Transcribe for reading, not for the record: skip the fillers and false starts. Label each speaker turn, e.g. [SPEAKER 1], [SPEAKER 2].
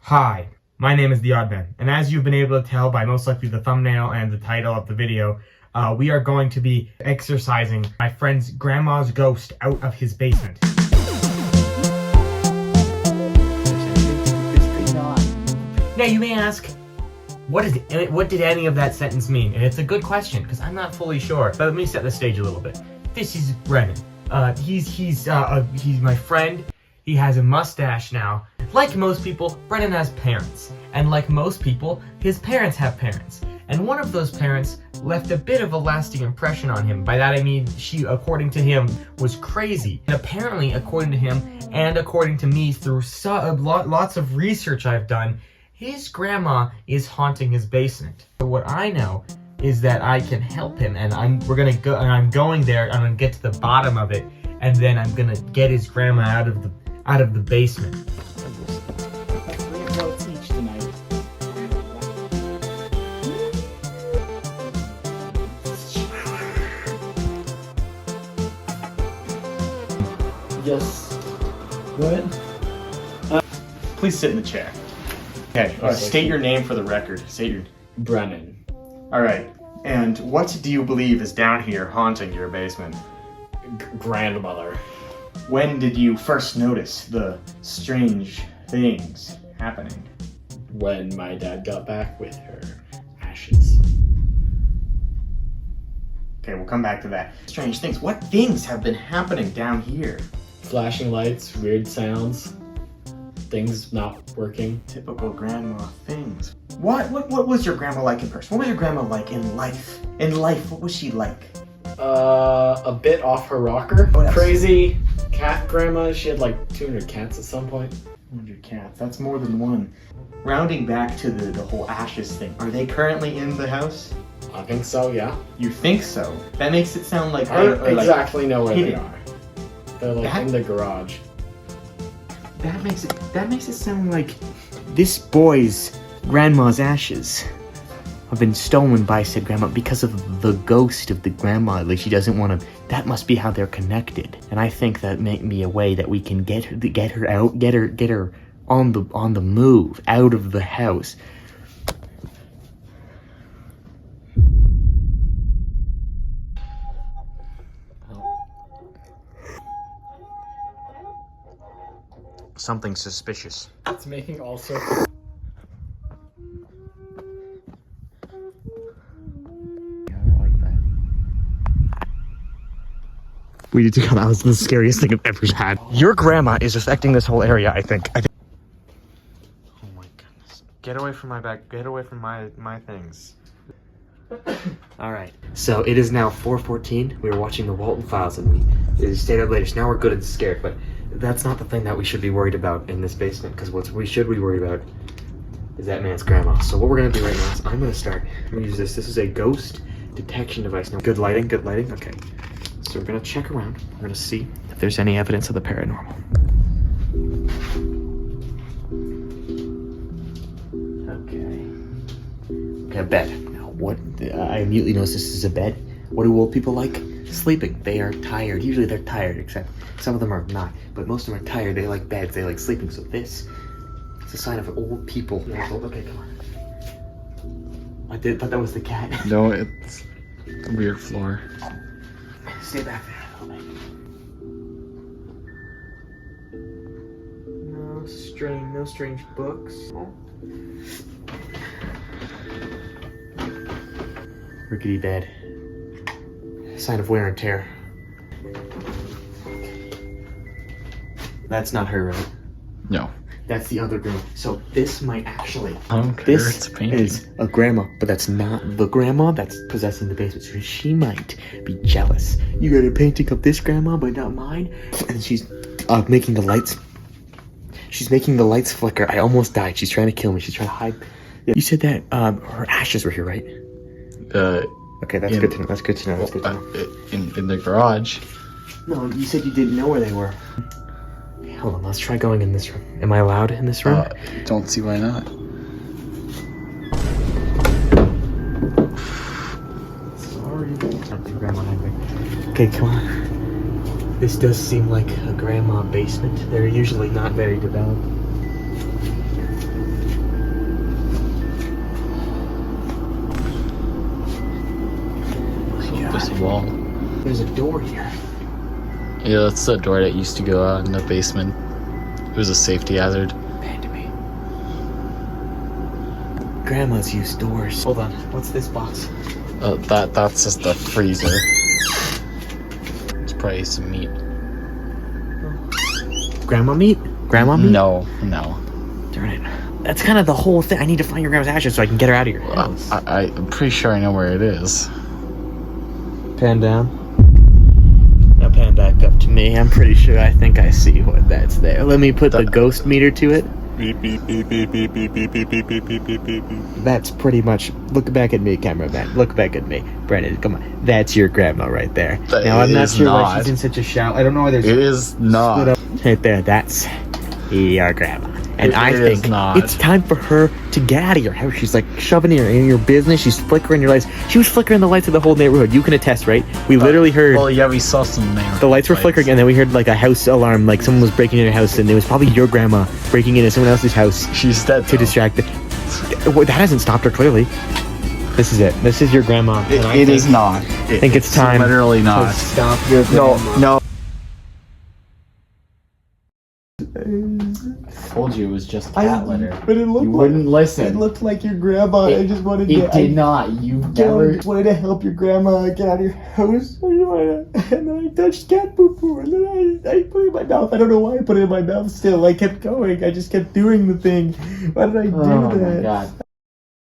[SPEAKER 1] Hi, my name is The Oddman, and as you've been able to tell by most likely the thumbnail and the title of the video, we are going to be exorcising my friend's grandma's ghost out of his basement. Now you may ask, what did any of that sentence mean? And it's a good question, because I'm not fully sure. But let me set the stage a little bit. This is Brennen. He's my friend. He has a mustache now. Like most people, Brennen has parents. And like most people, his parents have parents. And one of those parents left a bit of a lasting impression on him. By that I mean, she, according to him, was crazy. And apparently, according to him, and according to me, through lots of research I've done, his grandma is haunting his basement. So what I know is that I can help him, and I'm going there. I'm gonna get to the bottom of it, and then I'm gonna get his grandma out of the basement.
[SPEAKER 2] 3 votes each tonight. Yes. Go ahead.
[SPEAKER 1] Please sit in the chair. Okay, state your name for the record. State your...
[SPEAKER 2] Brennen.
[SPEAKER 1] Alright, and what do you believe is down here haunting your basement?
[SPEAKER 2] Grandmother.
[SPEAKER 1] When did you first notice the strange things happening?
[SPEAKER 2] When my dad got back with her ashes.
[SPEAKER 1] Okay, we'll come back to that. Strange things. What things have been happening down here?
[SPEAKER 2] Flashing lights, weird sounds, things not working.
[SPEAKER 1] Typical grandma things. What was your grandma like in person? What was your grandma like in life? In life, what was she like?
[SPEAKER 2] A bit off her rocker.
[SPEAKER 1] Oh,
[SPEAKER 2] crazy cat grandma. She had like 200 cats at some point.
[SPEAKER 1] 100 cats. That's more than one. Rounding back to the whole ashes thing. Are they currently in the house?
[SPEAKER 2] I think so, yeah.
[SPEAKER 1] You think so? That makes it sound like
[SPEAKER 2] I don't
[SPEAKER 1] they're
[SPEAKER 2] exactly know where
[SPEAKER 1] hidden.
[SPEAKER 2] they are. They're like in the garage.
[SPEAKER 1] That makes it sound like this boy's grandma's ashes have been stolen by said grandma because of the ghost of the grandma. Like, she doesn't want to. That must be how they're connected. And I think that may be a way that we can get her out, get her on the move out of the house. Something suspicious.
[SPEAKER 2] It's making all sorts.
[SPEAKER 1] We need to come out. That was the scariest thing I've ever had. Your grandma is affecting this whole area, I think. Oh my goodness. Get away from my back. Get away from my things. Alright. So it is now 4:14. We were watching the Walton Files and we stayed up later. So now we're good and scared, but that's not the thing that we should be worried about in this basement, because what we should be worried about is that man's grandma. So what we're gonna do right now is I'm gonna use this. This is a ghost detection device. Now, good lighting, okay. So we're gonna check around. We're gonna see if there's any evidence of the paranormal. Okay, a bed. Now, what? I immediately notice this is a bed. What do old people like? Sleeping. They are tired. Usually they're tired, except some of them are not. But most of them are tired. They like beds. They like sleeping. So this is a sign of old people. Okay, come on. I thought that was the cat.
[SPEAKER 3] No, it's a weird floor.
[SPEAKER 1] Stay back there a little bit. No strange books. Rickety bed. Sign of wear and tear. That's not her, right?
[SPEAKER 3] No.
[SPEAKER 1] That's the other girl. So this might actually...
[SPEAKER 3] I don't care,
[SPEAKER 1] this
[SPEAKER 3] it's a painting.
[SPEAKER 1] is a grandma, but that's not the grandma that's possessing the basement. So she might be jealous. You got a painting of this grandma, but not mine? And she's making the lights... She's making the lights flicker. I almost died. She's trying to kill me. She's trying to hide. You said that her ashes were here, right? Okay, that's good to know. That's good to know. That's good to know.
[SPEAKER 3] In the garage.
[SPEAKER 1] No, you said you didn't know where they were. Hold on, let's try going in this room. Am I allowed in this room?
[SPEAKER 3] Don't see why not.
[SPEAKER 1] Sorry. Something grandma angry. Okay, come on. This does seem like a grandma basement. They're usually not very developed.
[SPEAKER 3] wall.
[SPEAKER 1] There's a door here.
[SPEAKER 3] Yeah, that's the door that used to go out in the basement. It was a safety hazard.
[SPEAKER 1] Hand to me. Grandma's used doors. Hold on. What's this box?
[SPEAKER 3] That's just the freezer. It's probably some meat.
[SPEAKER 1] Grandma meat? Grandma meat?
[SPEAKER 3] No.
[SPEAKER 1] Darn it. That's kind of the whole thing. I need to find your grandma's ashes so I can get her out of your house.
[SPEAKER 3] I'm pretty sure I know where it is.
[SPEAKER 1] Pan down. Now pan back up to me. I'm pretty sure I think I see what that's there. Let me put the ghost meter to it.
[SPEAKER 3] Beep, beep, beep, beep, beep, beep, beep, beep, beep, beep, beep, beep, beep.
[SPEAKER 1] That's pretty much. Look back at me, cameraman. Look back at me. Brennan, come on. That's your grandma right there. Now, I'm not sure why she's in such a shout. I don't know why there's.
[SPEAKER 3] It is not.
[SPEAKER 1] Right there. That's your grandma. And I
[SPEAKER 3] It
[SPEAKER 1] think
[SPEAKER 3] is not.
[SPEAKER 1] it's time for her to get out of your house. She's like shoving in your business. She's flickering your lights. She was flickering the lights of the whole neighborhood. You can attest, right? We literally heard.
[SPEAKER 3] Well, yeah, we saw some neighborhood
[SPEAKER 1] The lights were flickering, and then we heard like a house alarm, like someone was breaking in your house, and it was probably your grandma breaking into someone else's house
[SPEAKER 3] She's dead.
[SPEAKER 1] to distract it. Well, that hasn't stopped her, clearly. This is it. This is your grandma. and I
[SPEAKER 3] It is
[SPEAKER 1] think-
[SPEAKER 3] not.
[SPEAKER 1] I think it's time
[SPEAKER 3] Literally
[SPEAKER 1] to
[SPEAKER 3] not.
[SPEAKER 1] stop your grandma.
[SPEAKER 3] No. Told you it was just cat litter.
[SPEAKER 1] But it looked
[SPEAKER 3] You wouldn't listen.
[SPEAKER 1] It looked like your grandma. I just wanted
[SPEAKER 3] It
[SPEAKER 1] to.
[SPEAKER 3] did not. You never.
[SPEAKER 1] I wanted to help your grandma get out of your house. And then I touched cat poo, and then I put it in my mouth. I don't know why I put it in my mouth still. I kept going. I just kept doing the thing. Why did I do
[SPEAKER 3] Oh
[SPEAKER 1] that?
[SPEAKER 3] my god.